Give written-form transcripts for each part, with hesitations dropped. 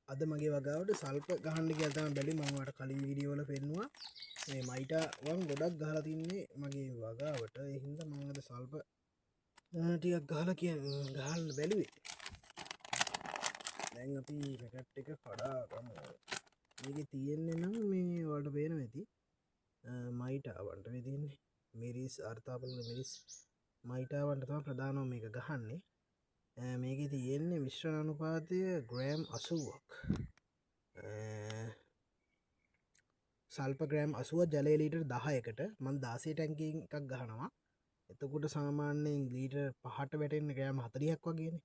අද මගේ වගාවට සල්ප ගහන්න කියලා තමයි බැලි මම වට කලින් වීඩියෝ වල පෙන්නුවා මේ මයිටාවන් ගොඩක් ගහලා තින්නේ මගේ වගාවට ඒ හින්දා මම අද සල්ප ටිකක් ගහලා ගහන්න බැලුවේ දැන් අපි පැකට් එක කඩා ගමු මේකේ තියෙන්නේ නම් මේ වලට පේනවා ඇති මයිටාවන්ට මේ තියෙන්නේ මිරිස් අර්ථාපල මිරිස් මයිටාවන්ට තමයි ප්‍රධානම මේක ගහන්නේ මේකේ තියෙන්නේ මිශ්‍රණ අනුපාතය ග්‍රෑම් 80ක් සල්ප ග්‍රෑම් 80 ජලය ලීටර් 10කට මම 16 ටැංකියකින් එකක් ගහනවා එතකොට සාමාන්‍යයෙන් ලීටර් 5ට වැටෙන්නේ ග්‍රෑම් 40ක් වගේනේ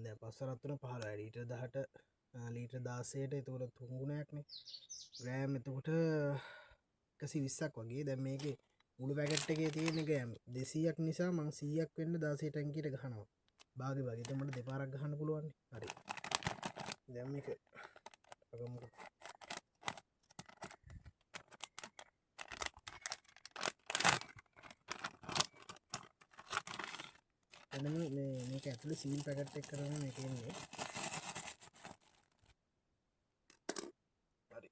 දැන් පස්සරත් තුන 15 ලීටර් 10ට ලීටර් 16ට එතකොට තුන් ගුණයක්නේ ග්‍රෑම් එතකොට 120ක් වගේ දැන් මේකේ මුළු පැකට් එකේ තියෙන ග්‍රෑම් 200ක් නිසා මම 100ක් වෙන්න 16 ටැංකියට ගහනවා භාගේ භාගේ එතකොට මට දෙපාරක් ගහන්න පුළුවන් හරි දැන් මේක අගමුකෝ එන්න මේක ඇතුලේ සීල් පැකට් එක කරගෙන මේක එන්නේ හරි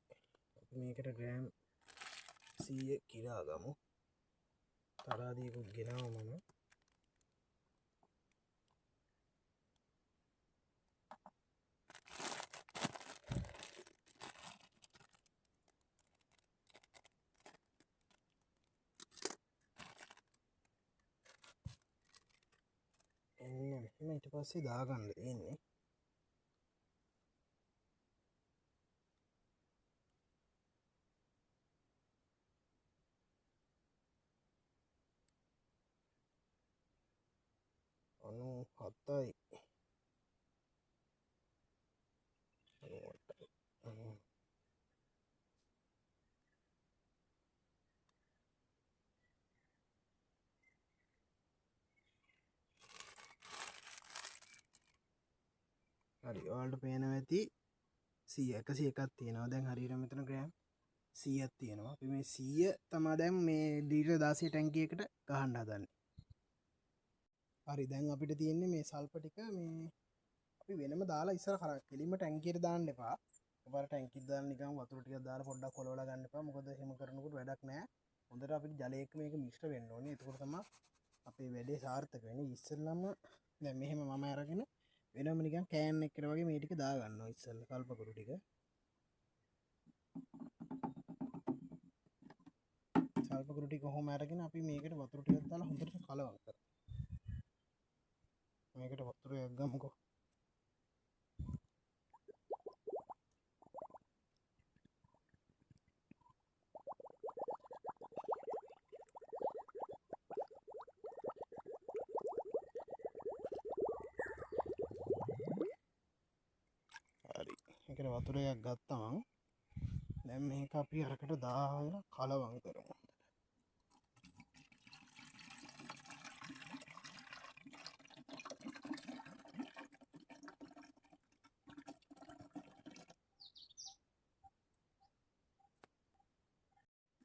අපි මේකට ග්‍රෑම් 100 කිරා ගමු තරාදියකුත් ගෙනාව මම එන්න ඊට පස්සේ දාගන්න තියෙන්නේ අනු 7යි හරි ඔයාලට පේනවා ඇති 100 101ක් තියෙනවා දැන් හරියට මෙතන ග්‍රෑම් 100ක් තියෙනවා අපි මේ 100 තමයි දැන් මේ ලීටර් 16 ටැංකියකට ගහන්න හදන්නේ හරි දැන් අපිට තියෙන්නේ මේ සල්ප ටික මේ අපි වෙනම දාලා ඉස්සර කරා කෙලින්ම ටැංකියට දාන්න එපා එකපාර ටැංකියට දාලා නිකන් වතුර ටිකක් දාලා පොඩ්ඩක් කොලවලා ගන්න එපා මොකද එහෙම කරනකොට වැඩක් නැහැ හොඳට අපිට ජලය එක්ක මේක මිශ්‍ර වෙන්න ඕනේ එතකොට තමයි අපේ වැඩේ සාර්ථක වෙන්නේ ඉස්සෙල්ලාම දැන් මෙහෙම මම අරගෙන වෙනම නිකන් කෑන් එකකට වගේ මේ ටික දා ගන්නවා ඉස්සෙල්ලා කල්පකුරු ටික සල්පකුරු ටික කොහොම අරගෙන අපි මේකට වතුර ටිකක් දාලා හොඳට කලවම් කරමු මේකට වතුරයක් ගමුකෝ හරි මේකට වතුරයක් ගත්තා මං දැන් මේක අපි අරකට දාලා කලවම් කරමු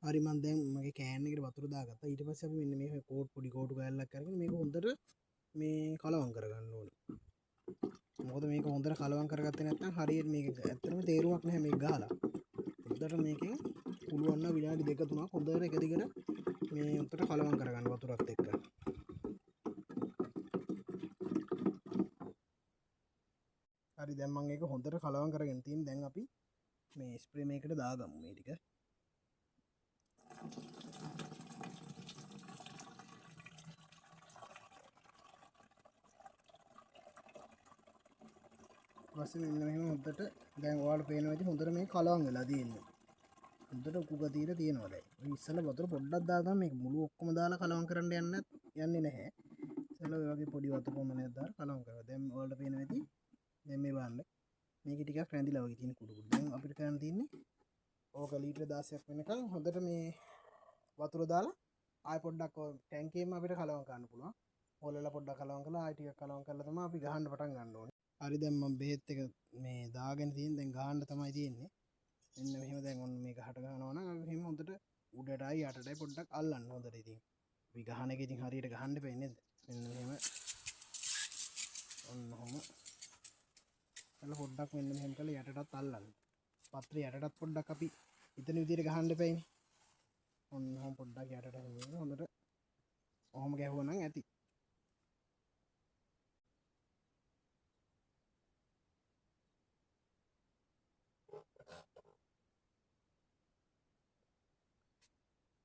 හරි මම දැන් මගේ කෑන් එකට වතුර දාගත්තා ඊට පස්සේ අපි මෙන්න මේ පොඩි කෝටු කෑල්ලක් අරගෙන මේක හොඳට මේ කලවම් කරගන්න ඕනේ මොකද මේක හොඳට කලවම් කරගත්තේ නැත්නම් හරියට මේක ඇත්තටම තේරුමක් නැහැ මේක ගහලා හොඳට මේකෙන් පුළුවන් නම් විනාඩි 2 3ක් හොඳට එක දිගට මේ උඩට කලවම් කරගන්න වතුරත් එක්ක හරි දැන් මම ඒක හොඳට කලවම් කරගෙන තියෙන දැන් අපි මේ ස්ප්‍රේ මේකට දාගමු මේ ටික පස්සේ මෙන්න මෙහෙම හොඳට දැන් ඔයාලට පේනවා ඇති හොඳට මේ කලවම් වෙලා තියෙන්නේ හොඳට උකු ගතියට තියෙනවා දැන් ඔය ඉස්සෙල්ලා වතුර පොඩ්ඩක් දාගම මේක මුළු ඔක්කොම දාලා කලවම් කරන්න යන්නේ නැහැ ඉස්සෙල්ලා ඔය වගේ පොඩි වතුර කොමනක් දාලා කලවම් කරනවා දැන් ඔයාලට පේනවා ඇති දැන් මේ බලන්න මේක ටිකක් රැඳිලා වගේ තියෙන කුඩු කුඩු දැන් අපිට කරන්න තියෙන්නේ ඕක ලීටර් 16ක් වෙනකන් හොඳට මේ වතුර දාලා ආයෙ පොඩ්ඩක් ටැංකියෙම අපිට කලවම් කරන්න පුළුවන් හොලලා පොඩ්ඩක් කලවම් කරලා ආයෙ ටිකක් කලවම් කරලා තමයි අපි ගහන්න පටන් ගන්න ඕනේ හරි දැන් මම බෙහෙත් එක මේ දාගෙන තියෙන දැන් ගහන්න තමයි තියෙන්නේ මෙන්න මෙහෙම දැන් ඔන්න මේක හට ගන්නවා නම් අපි මෙහෙම හොඳට උඩටයි යටටයි පොඩ්ඩක් අල්ලන්න හොඳට ඉතින් අපි ගහන එක ඉතින් හරියට ගහන්න බෑ නේද මෙන්න මෙහෙම ඔන්න ඔහොම ඉස්සෙල්ලා පොඩ්ඩක් මෙන්න මෙහෙම කරලා යටටත් අල්ලන්න. පත්‍රය යටටත් පොඩ්ඩක් අපි හිතන විදිහට ගහන්න එපයිනේ. ඔන්න ඔහොම පොඩ්ඩක් යටට හොඳට ඔහොම ගැහුවා නම් ඇති.